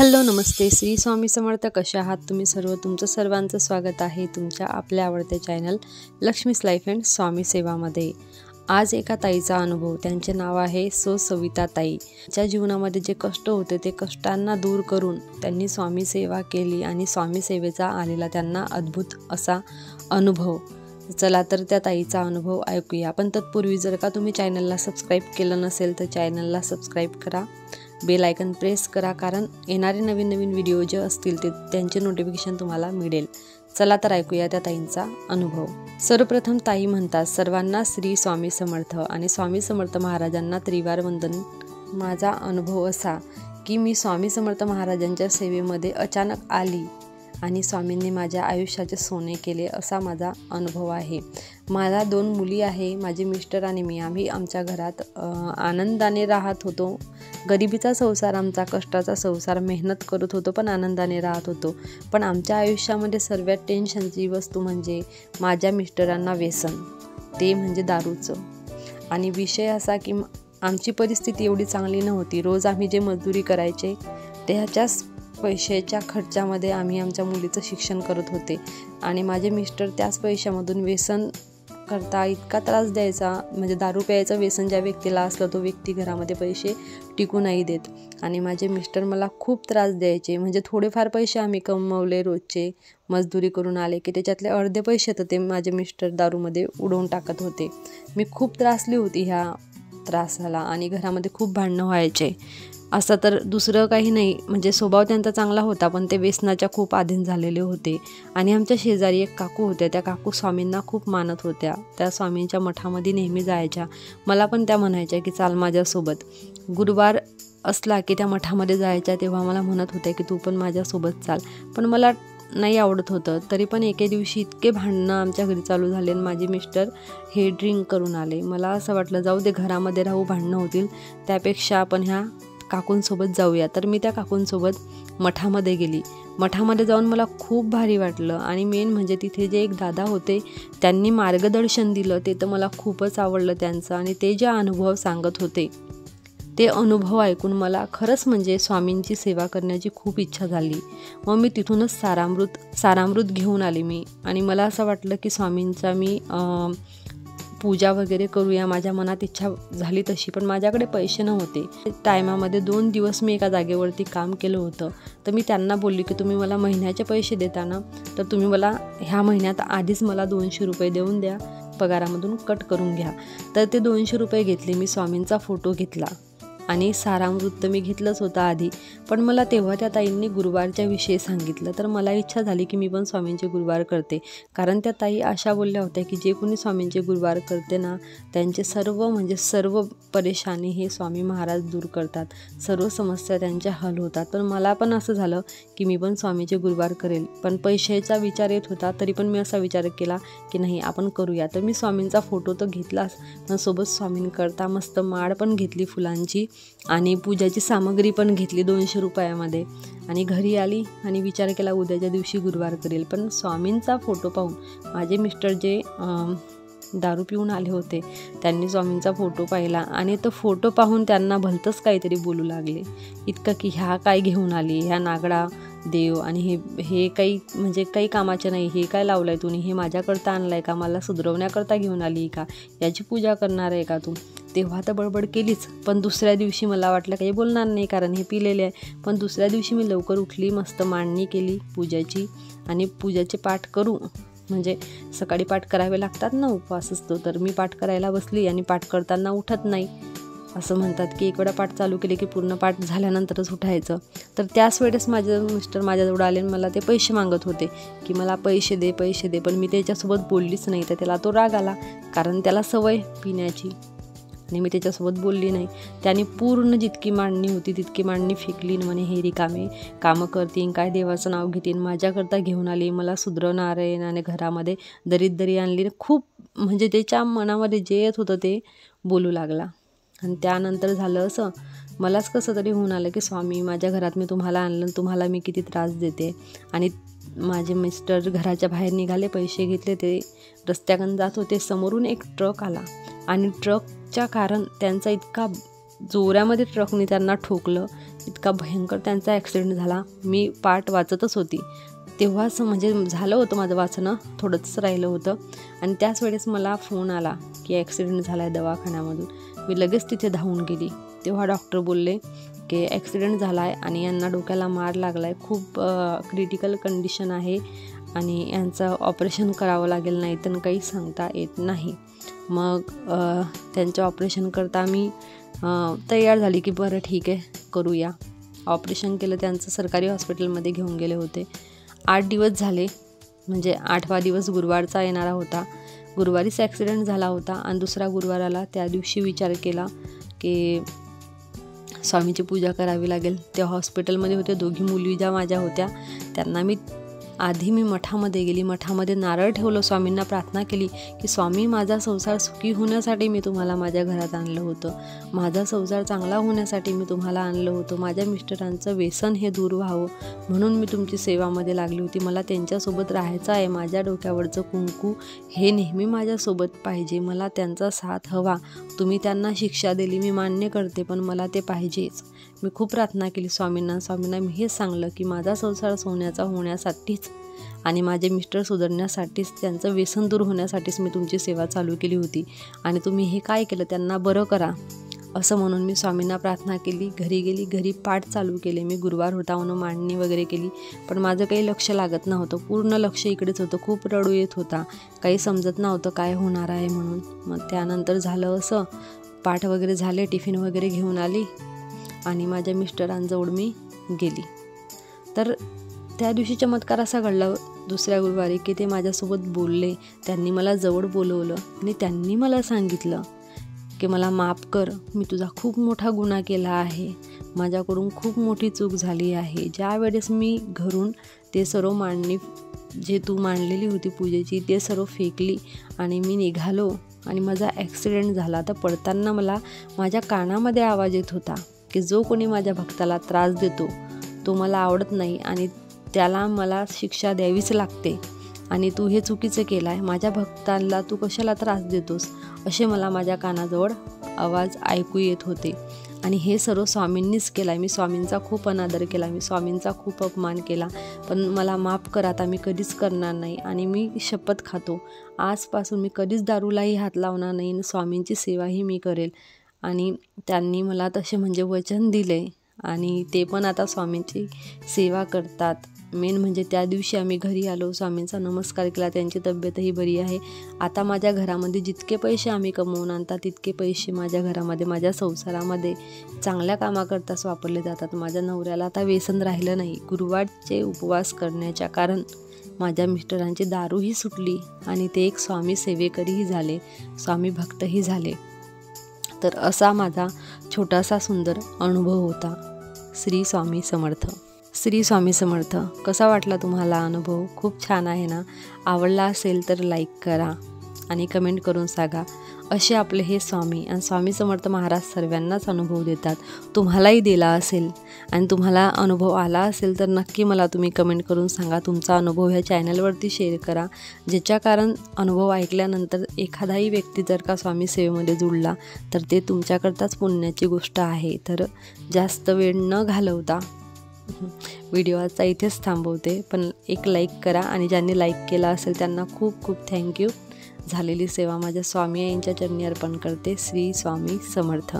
Hello नमस्ते श्री स्वामी समर्थ. कशा आहात तुम्ही सर्व? तुमचं सर्वांचं स्वागत आहे तुमच्या आपल्या आवडत्या चॅनल लक्ष्मीज लाईफ अँड स्वामी सेवामध्ये. आज एका ताईचा अनुभव. त्यांचे नाव आहे सविता ताई. त्यांच्या जीवनामध्ये जे कष्ट होते ते कष्टांना दूर करून त्यांनी स्वामी सेवा केली आणि स्वामी सेवेचा आलेला त्यांना अद्भुत असा अनुभव. चला तर त्या ताईचा अनुभव ऐकूया. पण तत्पूर्वी जर का तुम्ही चॅनलला सबस्क्राईब केलं नसेल तर चॅनलला सबस्क्राईब करा, बेल आयकन प्रेस करा, कारण येणारे नवीन नवीन व्हिडिओ जे असतील ते त्यांचे नोटिफिकेशन तुम्हाला मिळेल. चला तर ऐकूया त्या ताईंचा अनुभव. सर्वप्रथम ताई म्हणतात, सर्वांना श्री स्वामी समर्थ आणि स्वामी समर्थ महाराजांना त्रिवार वंदन. माझा अनुभव असा की मी स्वामी समर्थ महाराजांच्या सेवेमध्ये अचानक आली आणि स्वामींनी माझ्या आयुष्याचे सोने केले असा माझा अनुभव आहे. मला 2 मुली आहे. माझे मिस्टर आणि मी, आम्ही आमच्या घरात आनंदाने राहत होतो. गरिबीचा संसार आमचा, कष्टाचा संसार, मेहनत करत होतो पण आनंदाने राहत होतो. पण आमच्या आयुष्यामध्ये सर्वात टेन्शनची वस्तू म्हणजे माझ्या मिस्टरांना व्यसन, ते म्हणजे दारूचं. आणि विषय असा की आमची परिस्थिती एवढी चांगली नव्हती. रोज आम्ही जे मजदुरी करायचे त्याच्याच पैशाच्या खर्चामध्ये आम्ही आमच्या मुलीचं शिक्षण करत होते आणि माझे मिस्टर त्याच पैशामधून व्यसन करता इतका त्रास द्यायचा. म्हणजे दारू प्यायचं व्यसन ज्या व्यक्तीला असलं तो व्यक्ती घरामध्ये पैसे टिकू नाही देत. आणि माझे मिस्टर मला खूप त्रास द्यायचे. म्हणजे थोडेफार पैसे आम्ही कमवले, रोजचे मजदुरी करून आले की त्याच्यातले अर्धे पैसे तर ते माझे मिस्टर दारूमध्ये उडवून टाकत होते. मी खूप त्रासली होती ह्या त्रासाला आणि घरामध्ये खूप भांडणं व्हायचे. असं तर दुसरं काही नाही. म्हणजे स्वभाव त्यांचा चांगला होता पण ते व्यसनाच्या खूप अधीन झालेले होते. आणि आमच्या शेजारी एक काकू होत्या. त्या काकू स्वामींना खूप मानत होत्या. त्या स्वामींच्या मठामध्ये नेहमी जायच्या. मला पण त्या म्हणायच्या की चाल माझ्यासोबत. गुरुवार असला की त्या मठामध्ये जायच्या तेव्हा मला म्हणत होत्या की तू पण माझ्यासोबत चाल. पण मला नाही आवडत होतं. तरी पण एके दिवशी इतके भांडणं आमच्या घरी चालू झाले आणि माझे मिस्टर हे ड्रिंक करून आले. मला असं वाटलं जाऊ दे, घरामध्ये राहू, भांडणं होतील, त्यापेक्षा आपण ह्या काकूंसोबत जाऊया. तर मी त्या काकूंसोबत मठामध्ये गेली. मठामध्ये जाऊन मला खूप भारी वाटलं आणि मेन म्हणजे तिथे जे एक दादा होते त्यांनी मार्गदर्शन दिलं ते तर मला खूपच आवडलं त्यांचं. आणि ते जे अनुभव सांगत होते ते अनुभव ऐकून मला खरंच म्हणजे स्वामींची सेवा करण्याची खूप इच्छा झाली. मग मी तिथूनच सारामृत घेऊन आले मी. आणि मला असं वाटलं की स्वामींचा मी पूजा वगैरे करूया. माझ्या मनात इच्छा झाली तशी, पण माझ्याकडे पैसे नव्हते. टायमामध्ये 2 दिवस मी एका जागेवरती काम केलं होतं. तर मी त्यांना बोलली की तुम्ही मला महिन्याचे पैसे देता ना, तर तुम्ही मला ह्या महिन्यात आधीच मला 200 रुपये देऊन द्या, पगारामधून कट करून घ्या. तर ते 200 रुपये घेतले. मी स्वामींचा फोटो घेतला आणि सारामृत तर मी घेतलंच होतं आधी. पण मला तेव्हा त्या ताईंनी गुरुवारच्या विषयी सांगितलं तर मला इच्छा झाली की मी पण स्वामींचे गुरुवार करते. कारण त्या ताई अशा बोलल्या होत्या की जे कोणी स्वामींचे गुरुवार करते ना त्यांचे सर्व परेशानी हे स्वामी महाराज दूर करतात, सर्व समस्या त्यांच्या हल होतात. पण मला पण असं झालं की मी पण स्वामीचे गुरुवार करेल. पण पैशाचा विचार येत होता तरी पण मी असा विचार केला की नाही आपण करूया. तर मी स्वामींचा फोटो तर घेतलाच, पण सोबत स्वामींकरता मस्त माळ पण घेतली फुलांची आणि पूजाची सामग्री पण घेतली 200 रुपयामध्ये. आणि घरी आली आणि विचार केला उद्याच्या दिवशी गुरुवार करेल. पण स्वामींचा फोटो पाहून माझे मिस्टर जे दारू पिऊन आले होते त्यांनी स्वामींचा फोटो पाहिला आणि तो फोटो पाहून त्यांना भलतंच काहीतरी बोलू लागले. इतकं की ह्या काय घेऊन आली, ह्या नागडा देव आणि हे काही म्हणजे काही कामाचे नाही, हे काय लावलं आहे तुम्ही, हे माझ्याकरता आणलं आहे का, मला सुधरवण्याकरता घेऊन आली का, याची पूजा करणार आहे का तू. तेव्हा तर बडबड केलीच. पण दुसऱ्या दिवशी मला वाटलं काही बोलणार नाही कारण हे पिलेले आहे. पण दुसऱ्या दिवशी मी लवकर उठली, मस्त मांडणी केली पूजाची आणि पूजाचे पाठ करू म्हणजे सकाळी पाठ करावे लागतात ना, उपवास असतो. तर मी पाठ करायला बसली आणि पाठ करताना उठत नाही. असं म्हणतात की एक वेळा पाठ चालू केले की पूर्ण पाठ झाल्यानंतरच उठायचं. तर त्याच वेळेस माझे मिस्टर माझ्याजवळ आले आणि मला ते पैसे मागत होते की मला पैसे दे पैसे दे. पण मी त्याच्यासोबत बोललीच नाही. तर त्याला तो राग आला कारण त्याला सवय पिण्याची आणि मी त्याच्यासोबत बोलली नाही. त्याने पूर्ण जितकी मांडणी होती तितकी मांडणी फेकली. म्हणे हे रिकामे कामं करतीन, काय देवाचं नाव घेतीन, माझ्याकरता घेऊन आली, मला सुधरवणार आहे आणि घरामध्ये दरिद्री आणली. खूप म्हणजे त्याच्या मनामध्ये जे येत होतं ते बोलू लागला. आणि त्यानंतर झालं असं, मलाच कसं तरी होऊन आलं की स्वामी माझ्या घरात मी तुम्हाला आणलं, तुम्हाला मी किती त्रास देते. आणि माझे मिस्टर घराच्या बाहेर निघाले, पैसे घेतले, ते रस्त्याकडून जात होते. समोरून एक ट्रक आला आणि ट्रकच्या कारण त्यांचा इतका जोरामध्ये ट्रकने त्यांना ठोकलं. इतका भयंकर त्यांचा ॲक्सिडेंट झाला. मी पाठ वाचतच होती तेव्हाच, म्हणजे झालं होतं माझं वाचणं, थोडंच राहिलं होतं. आणि त्याच वेळेस मला फोन आला की ॲक्सिडेंट झाला आहे दवाखान्यामधून. मी लगेच तिथे धावून गेली. तेव्हा डॉक्टर बोलले की ॲक्सिडेंट झाला आहे आणि यांना डोक्याला मार लागला आहे, खूप क्रिटिकल कंडिशन आहे आणि यांचं ऑपरेशन करावं लागेल, नाही तर काही सांगता येत नाही. मग त्यांचं ऑपरेशन करता मी तयार झाली की बरं ठीक आहे करूया. ऑपरेशन केलं. त्यांचं सरकारी हॉस्पिटलमध्ये घेऊन गेले होते. 8 दिवस झाले, म्हणजे 8वा दिवस गुरुवारचा येणारा होता. गुरुवारीच ॲक्सिडेंट झाला होता आणि दुसरा गुरुवार आला. त्या दिवशी विचार केला की स्वामीची पूजा करावी लागेल. त्या हॉस्पिटलमध्ये होते 2 मुली ज्या माझ्या होत्या, त्यांना आधी मी मठामध्ये गेली. मठामध्ये नारळ ठेवलं, स्वामींना प्रार्थना केली की स्वामी, माझा संसार सुखी होण्यासाठी मी तुम्हाला माझ्या घरात आणलं होतं, माझा संसार चांगला होण्यासाठी मी तुम्हाला आणलं होतं, माझ्या मिस्टरांचं व्यसन हे दूर व्हावं म्हणून मी तुमची सेवामध्ये लागली होती, मला त्यांच्यासोबत राहायचं आहे, माझ्या डोक्यावरचं कुंकू हे नेहमी माझ्यासोबत पाहिजे, मला त्यांचा साथ हवा, तुम्ही त्यांना शिक्षा दिली मी मान्य करते, पण मला ते पाहिजेच. मी खूप प्रार्थना केली स्वामींना मी हेच सांगलं की माझा संसार सोन्याचा होण्यासाठीच आणि माझे मिस्टर सुधारण्यासाठीच, त्यांचं व्यसन दूर होण्यासाठीच मी तुमची सेवा चालू केली होती आणि तुम्ही हे काय केलं, त्यांना बरं करा असं म्हणून मी स्वामींना प्रार्थना केली. घरी गेली, घरी पाठ चालू केले. मी गुरुवार होता म्हणून मांडणी वगैरे केली, पण माझं काही लक्ष लागत नव्हतं, पूर्ण लक्ष इकडेच होतं. खूप रडू येत होता, काही समजत नव्हतं काय होणार आहे म्हणून. मग त्यानंतर झालं असं, पाठ वगैरे झाले, टिफिन वगैरे घेऊन आली आणि माझ्या मिस्टरांजवळ मी गेली. तर त्या दिवशी चमत्कार असा घडला दुसऱ्या गुरुवारी की ते माझ्यासोबत बोलले. त्यांनी मला जवळ बोलवलं आणि त्यांनी मला सांगितलं की मला माफ कर, मी तुझा खूप मोठा गुन्हा केला आहे, माझ्याकडून खूप मोठी चूक झाली आहे. ज्या वेळेस मी घरून ते सर्व मांडणी जे तू मांडलेली होती पूजेची ते सर्व फेकली आणि मी निघालो आणि माझा ॲक्सिडेंट झाला. तर पडताना मला माझ्या कानामध्ये आवाज येत होता की जो कोणी माझ्या भक्ताला त्रास देतो तो मला आवडत नाही आणि त्याला मला शिक्षा द्यावीच लागते आणि तू हे चुकीचं केलं आहे, माझ्या भक्तांना तू कशाला त्रास देतोस, असे मला माझ्या कानाजवळ आवाज ऐकू येत होते. आणि हे सर्व स्वामींनीच केलं आहे. मी स्वामींचा खूप अनादर केला, मी स्वामींचा खूप अपमान केला, पण मला माफ करा, आता मी कधीच करणार नाही आणि मी शपथ खातो आजपासून मी कधीच दारूलाही हात लावणार नाही आणि स्वामींची सेवाही मी करेल. आणि त्यांनी मला तसे म्हणजे वचन दिले आणि ते पण आता स्वामींची सेवा करतात. मेन म्हणजे त्या दिवशी आम्ही घरी आलो, स्वामींचा नमस्कार केला, त्यांची तब्येतही बरी आहे. आता माझ्या घरामध्ये जितके पैसे आम्ही कमवून आणतात तितके पैसे माझ्या घरामध्ये, माझ्या संसारामध्ये चांगल्या कामाकरताच वापरले जातात. माझ्या नवऱ्याला आता व्यसन राहिलं नाही गुरुवारचे उपवास करण्याच्या, कारण माझ्या मिस्टरांची दारूही सुटली आणि ते एक स्वामी सेवेकरीही झाले, स्वामी भक्तही झाले. तर असा माझा छोटासा सुंदर अनुभव होता. श्री स्वामी समर्थ. श्री स्वामी समर्थ. कसा वाटला तुम्हाला अनुभव? खूप छान आहे ना? आवडला असेल तर लाईक करा आणि कमेंट करून सांगा. असे आपले हे स्वामी आणि स्वामी समर्थ महाराज सर्वांनाच अनुभव देतात. तुम्हालाही दिला असेल आणि तुम्हाला अनुभव आला असेल तर नक्की मला तुम्ही कमेंट करून सांगा. तुमचा अनुभव ह्या चॅनलवरती शेअर करा, ज्याच्या कारण अनुभव ऐकल्यानंतर एखादाही व्यक्ती जर का स्वामी सेवेमध्ये जुळला तर ते तुमच्याकरताच पुण्याची गोष्ट आहे. तर जास्त वेळ न घालवता व्हिडिओ आजचा इथेच थांबवते, पण एक लाईक करा आणि ज्यांनी लाईक केला असेल त्यांना खूप खूप थँक्यू. झालेली सेवा माझ्या स्वामी यांच्या चरणी अर्पण करते. श्री स्वामी समर्थ.